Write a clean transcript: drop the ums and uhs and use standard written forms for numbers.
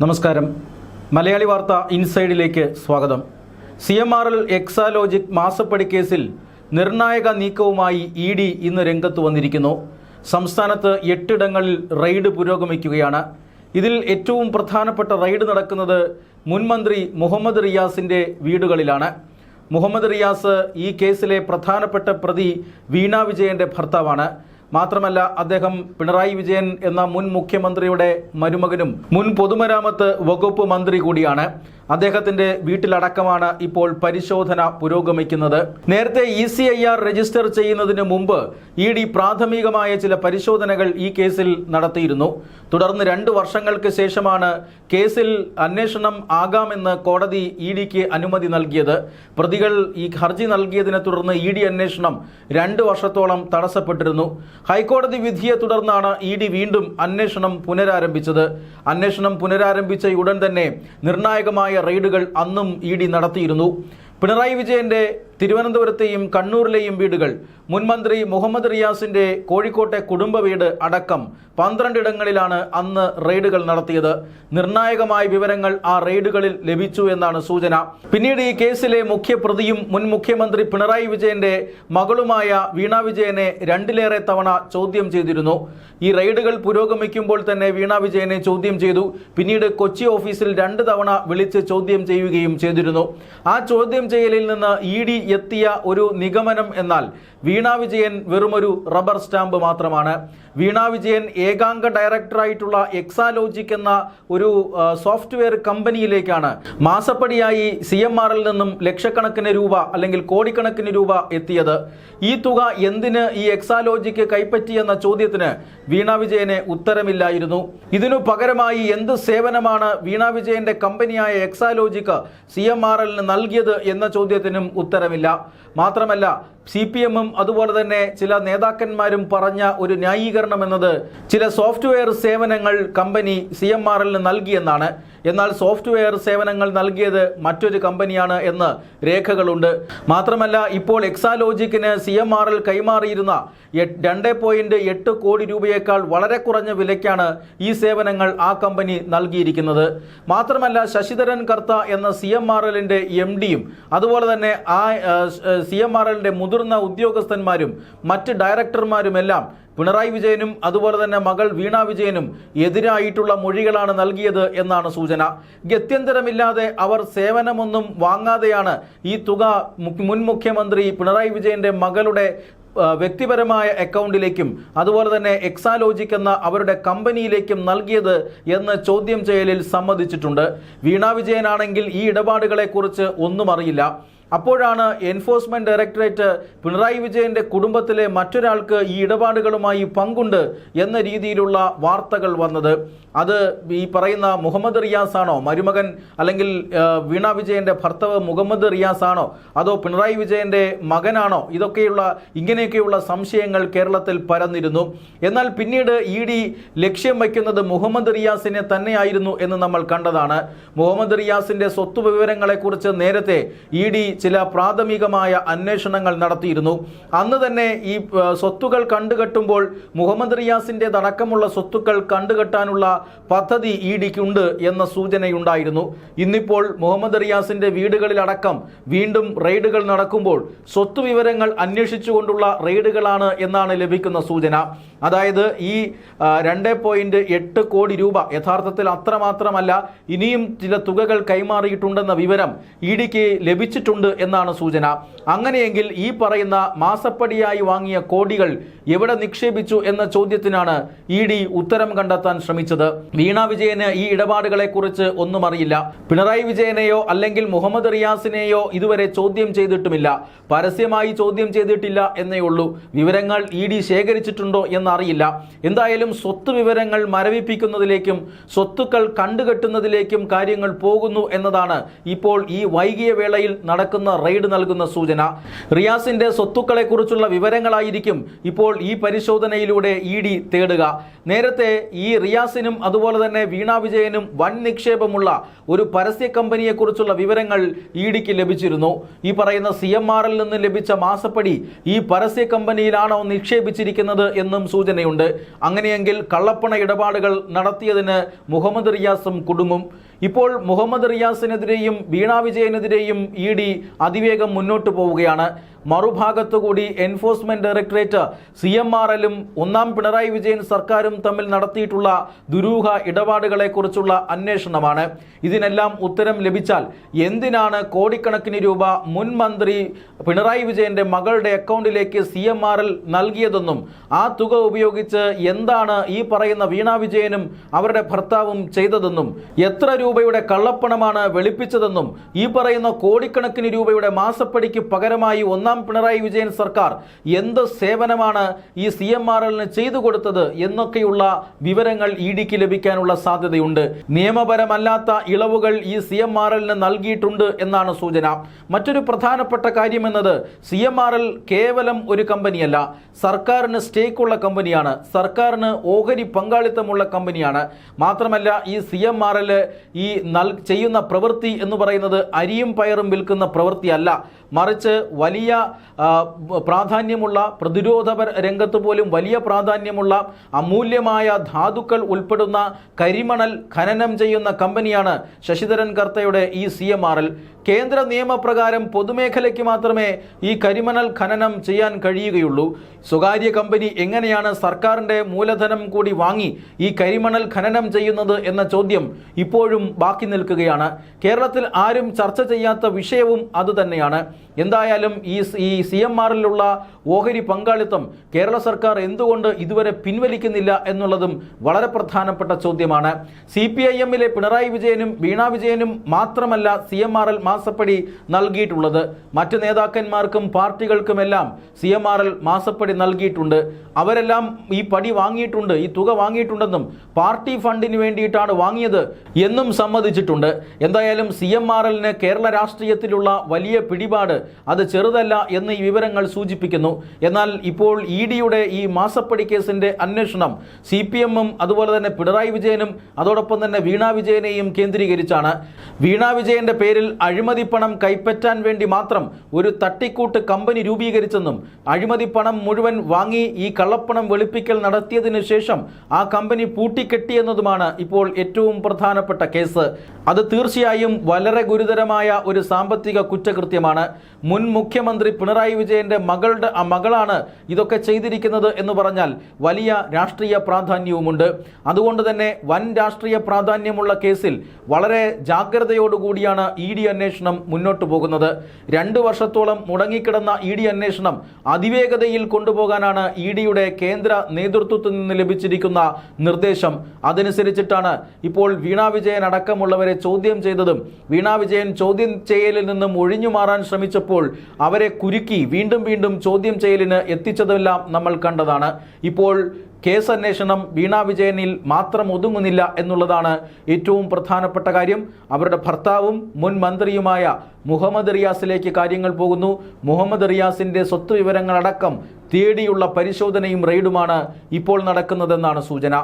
നമസ്കാരം. മലയാളി വാർത്ത ഇൻസൈഡിലേക്ക് സ്വാഗതം. CMRL എക്സാലോജിക് മാസപ്പടി കേസിൽ നിർണായക നീക്കവുമായി ED ഇന്ന് രംഗത്ത് വന്നിരിക്കുന്നു. സംസ്ഥാനത്ത് 8 ഇടങ്ങളിൽ റെയ്ഡ് പുരോഗമിക്കുകയാണ്. ഇതിൽ ഏറ്റവും പ്രധാനപ്പെട്ട റെയ്ഡ് നടക്കുന്നത് മുൻ മന്ത്രി മുഹമ്മദ് റിയാസിൻ്റെ വീടുകളിലാണ്. മുഹമ്മദ് റിയാസ് ഈ കേസിലെ പ്രധാനപ്പെട്ട പ്രതി വീണ വിജയൻ്റെ ഭർത്താവാണ്. മാത്രമല്ല, അദ്ദേഹം പിണറായി വിജയൻ എന്ന മുൻ മുഖ്യമന്ത്രിയുടെ മരുമകനും മുൻ പൊതുമരാമത്ത് വകുപ്പ് മന്ത്രി കൂടിയാണ്. അദ്ദേഹത്തിൻ്റെ വീട്ടിലടക്കമാണ് ഇപ്പോൾ പരിശോധന പുരോഗമിക്കുന്നത്. നേരത്തെ ECIR രജിസ്റ്റർ ചെയ്യുന്നതിന് മുമ്പ് ED പ്രാഥമികമായ ചില പരിശോധനകൾ ഈ കേസിൽ നടത്തിയിരുന്നു. തുടർന്ന് 2 വർഷങ്ങൾക്ക് ശേഷമാണ് കേസിൽ അന്വേഷണം ആകാമെന്ന് കോടതി EDക്ക് അനുമതി നൽകിയത്. പ്രതികൾ ഈ ഹർജി നൽകിയതിനെ തുടർന്ന് ED അന്വേഷണം 2 വർഷത്തോളം തടസ്സപ്പെട്ടിരുന്നു. ഹൈക്കോടതി വിധിയെ തുടർന്നാണ് ED വീണ്ടും അന്വേഷണം പുനരാരംഭിച്ചത്. അന്വേഷണം പുനരാരംഭിച്ച ഉടൻ തന്നെ നിർണായകമായ റെയ്ഡുകൾ അന്നും ED നടത്തിയിരുന്നു. പിണറായി വിജയന്റെ തിരുവനന്തപുരത്തെയും കണ്ണൂരിലെയും വീടുകൾ, മുൻമന്ത്രി മുഹമ്മദ് റിയാസിന്റെ കോഴിക്കോട്ടെ കുടുംബ വീട് അടക്കം 12 ഇടങ്ങളിലാണ് അന്ന് റെയ്ഡുകൾ നടത്തിയത്. നിർണായകമായ വിവരങ്ങൾ ആ റെയ്ഡുകളിൽ ലഭിച്ചു എന്നാണ് സൂചന. പിന്നീട് ഈ കേസിലെ മുഖ്യപ്രതിയും മുൻ മുഖ്യമന്ത്രി പിണറായി വിജയന്റെ മകളുമായ വീണ വിജയനെ 2ലേറെ തവണ ചോദ്യം ചെയ്തിരുന്നു. ഈ റെയ്ഡുകൾ പുരോഗമിക്കുമ്പോൾ തന്നെ വീണ വിജയനെ ചോദ്യം ചെയ്തു. പിന്നീട് കൊച്ചി ഓഫീസിൽ 2 തവണ വിളിച്ച് ചോദ്യം ചെയ്യുകയും ചെയ്തിരുന്നു. ആ ചോദ്യം ചെയ്യലിൽ നിന്ന് ED എത്തിയ ഒരു നിഗമനം എന്നാൽ വീണ വിജയൻ വെറുമൊരു റബ്ബർ സ്റ്റാമ്പ് മാത്രമാണ്. വീണ വിജയൻ ഏകാംഗ ഡയറക്ടറായിട്ടുള്ള എക്സാലോജിക് എന്ന ഒരു സോഫ്റ്റ്വെയർ കമ്പനിയിലേക്കാണ് മാസപ്പടിയായി CMRL നിന്നും ലക്ഷക്കണക്കിന് രൂപ അല്ലെങ്കിൽ കോടിക്കണക്കിന് രൂപ എത്തിയത്. ഈ തുക എന്തിന് ഈ എക്സാലോജിക്ക് കൈപ്പറ്റിയെന്ന ചോദ്യത്തിന് വീണ വിജയന് ഉത്തരമില്ലായിരുന്നു. ഇതിനു പകരമായി എന്ത് സേവനമാണ് വീണ വിജയന്റെ കമ്പനിയായ എക്സാലോജിക്ക് CMRLന് നൽകിയത് എന്ന ചോദ്യത്തിനും ഉത്തരമില്ല. മാത്രമല്ല, CPM-ഉം അതുപോലെ തന്നെ ചില നേതാക്കന്മാരും പറഞ്ഞ ഒരു ന്യായീകരണം എന്നത് ചില സോഫ്റ്റ്വെയർ സേവനങ്ങൾ കമ്പനി CMRLന് നൽകിയെന്നാണ്. എന്നാൽ സോഫ്റ്റ്വെയർ സേവനങ്ങൾ നൽകിയത് മറ്റൊരു കമ്പനിയാണ് എന്ന് രേഖകളുണ്ട്. മാത്രമല്ല, ഇപ്പോൾ എക്സാലോജിക്കിന് CMRL കൈമാറിയിരുന്ന 2.8 കോടി രൂപയേക്കാൾ വളരെ കുറഞ്ഞ വിലയ്ക്കാണ് ഈ സേവനങ്ങൾ ആ കമ്പനി നൽകിയിരിക്കുന്നത്. മാത്രമല്ല, ശശിധരൻ കർത്ത എന്ന CMRLന്റെ MD-യും അതുപോലെ തന്നെ ആ CMRLന്റെ മുതിർന്ന ഉദ്യോഗസ്ഥന്മാരും മറ്റ് ഡയറക്ടർമാരുമെല്ലാം പിണറായി വിജയനും അതുപോലെ തന്നെ മകൾ വീണ വിജയനും എതിരായിട്ടുള്ള മൊഴികളാണ് നൽകിയത് എന്നാണ് സൂചന. ഗത്യന്തരമില്ലാതെ അവർ സേവനമൊന്നും വാങ്ങാതെയാണ് ഈ തുക മുൻ മുഖ്യമന്ത്രി പിണറായി വിജയന്റെ മകളുടെ വ്യക്തിപരമായ അക്കൗണ്ടിലേക്കും അതുപോലെ തന്നെ എക്സാലോജിക് എന്ന അവരുടെ കമ്പനിയിലേക്കും നൽകിയത് എന്ന് ചോദ്യം ചെയ്യലിൽ സമ്മതിച്ചിട്ടുണ്ട്. വീണ വിജയനാണെങ്കിൽ ഈ ഇടപാടുകളെക്കുറിച്ച് ഒന്നും അറിയില്ല. അപ്പോഴാണ് എൻഫോഴ്സ്മെന്റ് ഡയറക്ടറേറ്റ് പിണറായി വിജയന്റെ കുടുംബത്തിലെ മറ്റൊരാൾക്ക് ഈ ഇടപാടുകളുമായി പങ്കുണ്ട് എന്ന രീതിയിലുള്ള വാർത്തകൾ വന്നത്. അത് ഈ പറയുന്ന മുഹമ്മദ് റിയാസ് ആണോ, മരുമകൻ അല്ലെങ്കിൽ വീണ വിജയന്റെ ഭർത്താവ് മുഹമ്മദ് റിയാസ് ആണോ, അതോ പിണറായി വിജയന്റെ മകനാണോ? ഇങ്ങനെയൊക്കെയുള്ള സംശയങ്ങൾ കേരളത്തിൽ പരന്നിരുന്നു. എന്നാൽ പിന്നീട് ED ലക്ഷ്യം വയ്ക്കുന്നത് മുഹമ്മദ് റിയാസിനെ തന്നെയായിരുന്നു എന്ന് നമ്മൾ കണ്ടതാണ്. മുഹമ്മദ് റിയാസിന്റെ സ്വത്ത് വിവരങ്ങളെക്കുറിച്ച് നേരത്തെ ED ചില പ്രാഥമികമായ അന്വേഷണങ്ങൾ നടത്തിയിരുന്നു. അന്ന് തന്നെ ഈ സ്വത്തുക്കൾ കണ്ടുകെട്ടുമ്പോൾ മുഹമ്മദ് റിയാസിൻ്റെതടക്കമുള്ള സ്വത്തുക്കൾ കണ്ടുകെട്ടാനുള്ള പദ്ധതി EDക്കുണ്ട് എന്ന സൂചനയുണ്ടായിരുന്നു. ഇന്നിപ്പോൾ മുഹമ്മദ് റിയാസിന്റെ വീടുകളിലടക്കം വീണ്ടും റെയ്ഡുകൾ നടക്കുമ്പോൾ സ്വത്ത് വിവരങ്ങൾ അന്വേഷിച്ചുകൊണ്ടുള്ള റെയ്ഡുകളാണ് എന്നാണ് ലഭിക്കുന്ന സൂചന. അതായത് ഈ 2.8 കോടി രൂപ യഥാർത്ഥത്തിൽ അത്രമാത്രമല്ല, ഇനിയും ചില തുകകൾ കൈമാറിയിട്ടുണ്ടെന്ന വിവരം EDക്ക് ലഭിച്ചിട്ടുണ്ട് എന്നാണ് സൂചന. അങ്ങനെയെങ്കിൽ ഈ പറയുന്ന മാസപ്പടിയായി വാങ്ങിയ കോടികൾ എവിടെ നിക്ഷേപിച്ചു എന്ന ചോദ്യത്തിനാണ് ED ഉത്തരം കണ്ടെത്താൻ ശ്രമിച്ചത്. വീണ വിജയന് ഈ ഇടപാടുകളെക്കുറിച്ച് ഒന്നും അറിയില്ല. പിണറായി വിജയനെയോ അല്ലെങ്കിൽ മുഹമ്മദ് റിയാസിനെയോ ഇതുവരെ ചോദ്യം ചെയ്തിട്ടുമില്ല. പരസ്യമായി ചോദ്യം ചെയ്തിട്ടില്ല എന്നേ ഉള്ളൂ. വിവരങ്ങൾ ED ശേഖരിച്ചിട്ടുണ്ടോ എന്നറിയില്ല. എന്തായാലും സ്വത്ത് വിവരങ്ങൾ മരവിപ്പിക്കുന്നതിലേക്കും സ്വത്തുക്കൾ കണ്ടുകെട്ടുന്നതിലേക്കും കാര്യങ്ങൾ പോകുന്നു എന്നതാണ് ഇപ്പോൾ ഈ വൈകിയ വേളയിൽ നടക്കുന്ന നടക്കുന്ന റെയ്ഡ് നൽകുന്ന സൂചന. റിയാസിന്റെ സ്വത്തുക്കളെക്കുറിച്ചുള്ള വിവരങ്ങളായിരിക്കും ഇപ്പോൾ ഈ പരിശോധനയിലൂടെ ED തേടുക. നേരത്തെ ഈ റിയാസിനും അതുപോലെ തന്നെ വീണ വിജയനും വൻ നിക്ഷേപമുള്ള ഒരു പരസ്യ കമ്പനിയെക്കുറിച്ചുള്ള വിവരങ്ങൾ EDക്ക് ലഭിച്ചിരുന്നു. ഈ പറയുന്ന CMRൽ നിന്ന് ലഭിച്ച മാസപ്പടി ഈ പരസ്യ കമ്പനിയിലാണോ നിക്ഷേപിച്ചിരിക്കുന്നത് എന്നും സൂചനയുണ്ട്. അങ്ങനെയെങ്കിൽ കള്ളപ്പണ ഇടപാടുകൾ നടത്തിയതിന് മുഹമ്മദ് റിയാസും കുടുങ്ങും. ഇപ്പോൾ മുഹമ്മദ് റിയാസിനെതിരെയും വീണ വിജയനെതിരെയും ED അതിവേഗം മുന്നോട്ട് പോവുകയാണ്. മറുഭാഗത്തുകൂടി എൻഫോഴ്സ്മെന്റ് ഡയറക്ടറേറ്റ് CMRലും ഒന്നാം പിണറായി വിജയൻ സർക്കാരും തമ്മിൽ നടത്തിയിട്ടുള്ള ദുരൂഹ ഇടപാടുകളെക്കുറിച്ചുള്ള അന്വേഷണമാണ്. ഇതിനെല്ലാം ഉത്തരം ലഭിച്ചാൽ എന്തിനാണ് കോടിക്കണക്കിന് രൂപ മുൻ മന്ത്രി പിണറായി വിജയന്റെ മകളുടെ അക്കൗണ്ടിലേക്ക് CMRൽ നൽകിയതെന്നും ആ തുക ഉപയോഗിച്ച് എന്താണ് ഈ പറയുന്ന വീണ വിജയനും അവരുടെ ഭർത്താവും ചെയ്തതെന്നും എത്ര രൂപയുടെ കള്ളപ്പണമാണ് വെളുപ്പിച്ചതെന്നും ഈ പറയുന്ന കോടിക്കണക്കിന് രൂപയുടെ മാസപ്പടിക്ക് പകരമായി ഒന്നാം പിണറായി വിജയൻ സർക്കാർ എന്ത് സേവനമാണ് ഈ CMRലിന് ചെയ്തു കൊടുത്തത് എന്നൊക്കെയുള്ള വിവരങ്ങൾ EDക്ക് ലഭിക്കാനുള്ള സാധ്യതയുണ്ട്. നിയമപരമല്ലാത്ത ഇളവുകൾ ഈ CMRലിന് നൽകിയിട്ടുണ്ട് എന്നാണ് സൂചന. മറ്റൊരു പ്രധാനപ്പെട്ട കാര്യം എന്നത് CMRൽ കേവലം ഒരു കമ്പനിയല്ല, സർക്കാരിന് സ്റ്റേക്കുള്ള കമ്പനിയാണ്, സർക്കാരിന് ഓഹരി പങ്കാളിത്തമുള്ള കമ്പനിയാണ്. മാത്രമല്ല ഈ CMRൽ ഈ ചെയ്യുന്ന പ്രവൃത്തി എന്ന് പറയുന്നത് അരിയും പയറും വിൽക്കുന്ന പ്രവൃത്തിയല്ല, മറിച്ച് വലിയ പ്രാധാന്യമുള്ള പ്രതിരോധ രംഗത്ത് പോലും വലിയ പ്രാധാന്യമുള്ള അമൂല്യമായ ധാതുക്കൾ ഉൾപ്പെടുന്ന കരിമണൽ ഖനനം ചെയ്യുന്ന കമ്പനിയാണ് ശശിധരൻ കർത്തയുടെ ഈ CMRൽ. കേന്ദ്ര നിയമപ്രകാരം പൊതുമേഖലയ്ക്ക് മാത്രമേ ഈ കരിമണൽ ഖനനം ചെയ്യാൻ കഴിയുകയുള്ളൂ. സ്വകാര്യ കമ്പനി എങ്ങനെയാണ് സർക്കാരിൻ്റെ മൂലധനം കൂടി വാങ്ങി ഈ കരിമണൽ ഖനനം ചെയ്യുന്നത് എന്ന ചോദ്യം ഇപ്പോഴും ബാക്കി നിൽക്കുകയാണ്. കേരളത്തിൽ ആരും ചർച്ച ചെയ്യാത്ത വിഷയവും അതുതന്നെയാണ്. എന്തായാലും ഈ CMRലുള്ള ഓഹരി പങ്കാളിത്തം കേരള സർക്കാർ എന്തുകൊണ്ട് ഇതുവരെ പിൻവലിക്കുന്നില്ല എന്നുള്ളതും വളരെ പ്രധാനപ്പെട്ട ചോദ്യമാണ്. CPIMലെ പിണറായി വിജയനും വീണ വിജയനും മാത്രമല്ല CMRൽ മാസപ്പടി നൽകിയിട്ടുള്ളത്, മറ്റ് നേതാക്കന്മാർക്കും പാർട്ടികൾക്കുമെല്ലാം CMRൽ മാസപ്പടി നൽകിയിട്ടുണ്ട്. അവരെല്ലാം ഈ പടി വാങ്ങിയിട്ടുണ്ട്, ഈ തുക വാങ്ങിയിട്ടുണ്ടെന്നും പാർട്ടി ഫണ്ടിന് വേണ്ടിയിട്ടാണ് വാങ്ങിയത് എന്നും സമ്മതിച്ചിട്ടുണ്ട്. എന്തായാലും CMRലിന് കേരള രാഷ്ട്രീയത്തിലുള്ള വലിയ പിടിപാട് അത് ചെറുതല്ല എന്ന് ഈ വിവരങ്ങൾ സൂചിപ്പിക്കുന്നു. എന്നാൽ ഇപ്പോൾ EDയുടെ ഈ മാസപ്പടി കേസിന്റെ അന്വേഷണം CPMും അതുപോലെ തന്നെ പിണറായി വിജയനും അതോടൊപ്പം തന്നെ വീണ വിജയനെയും കേന്ദ്രീകരിച്ചാണ്. വീണ വിജയന്റെ പേരിൽ അഴിമതി പണം കൈപ്പറ്റാൻ വേണ്ടി മാത്രം ഒരു തട്ടിക്കൂട്ട് കമ്പനി രൂപീകരിച്ചെന്നും അഴിമതി പണം മുഴുവൻ വാങ്ങി ഈ കള്ളപ്പണം വെളുപ്പിക്കൽ നടത്തിയതിനു ശേഷം ആ കമ്പനി പൂട്ടിക്കെട്ടിയെന്നതുമാണ് ഇപ്പോൾ ഏറ്റവും പ്രധാനപ്പെട്ട കേസ്. അത് തീർച്ചയായും വളരെ ഗുരുതരമായ ഒരു സാമ്പത്തിക കുറ്റകൃത്യമാണ്. മുൻ മുഖ്യമന്ത്രി പിണറായി വിജയന്റെ മകളാണ് ഇതൊക്കെ ചെയ്തിരിക്കുന്നത് എന്ന് പറഞ്ഞാൽ വലിയ രാഷ്ട്രീയ പ്രാധാന്യവുമുണ്ട്. അതുകൊണ്ട് തന്നെ വൻ രാഷ്ട്രീയ പ്രാധാന്യമുള്ള കേസിൽ വളരെ ജാഗ്രതയോടുകൂടിയാണ് ED അന്വേഷണം മുന്നോട്ട് പോകുന്നത്. 2 വർഷത്തോളം മുടങ്ങിക്കിടന്ന ED അന്വേഷണം അതിവേഗതയിൽ കൊണ്ടുപോകാനാണ് EDയുടെ കേന്ദ്ര നേതൃത്വത്തിൽ നിന്ന് ലഭിച്ചിരിക്കുന്ന നിർദ്ദേശം. അതനുസരിച്ചിട്ടാണ് ഇപ്പോൾ വീണ വിജയൻ അടക്കമുള്ളവരെ ചോദ്യം ചെയ്തതും വീണ വിജയൻ ചോദ്യം ചെയ്യലിൽ നിന്നും ഒഴിഞ്ഞു മാറാൻ ശ്രമിച്ചപ്പോൾ അവരെ കുരുക്കി വീണ്ടും വീണ്ടും ചോദ്യം ചെയ്യലിന് എത്തിച്ചതെല്ലാം നമ്മൾ കണ്ടതാണ്. ഇപ്പോൾ കേസ് അന്വേഷണം വീണ വിജയനിൽ മാത്രം ഒതുങ്ങുന്നില്ല എന്നുള്ളതാണ് ഏറ്റവും പ്രധാനപ്പെട്ട കാര്യം. അവരുടെ ഭർത്താവും മുൻ മന്ത്രിയുമായ മുഹമ്മദ് റിയാസിലേക്ക് കാര്യങ്ങൾ പോകുന്നു. മുഹമ്മദ് റിയാസിന്റെ സ്വത്ത് വിവരങ്ങളടക്കം തേടിയുള്ള പരിശോധനയും റെയ്ഡുമാണ് ഇപ്പോൾ നടക്കുന്നതെന്നാണ് സൂചന.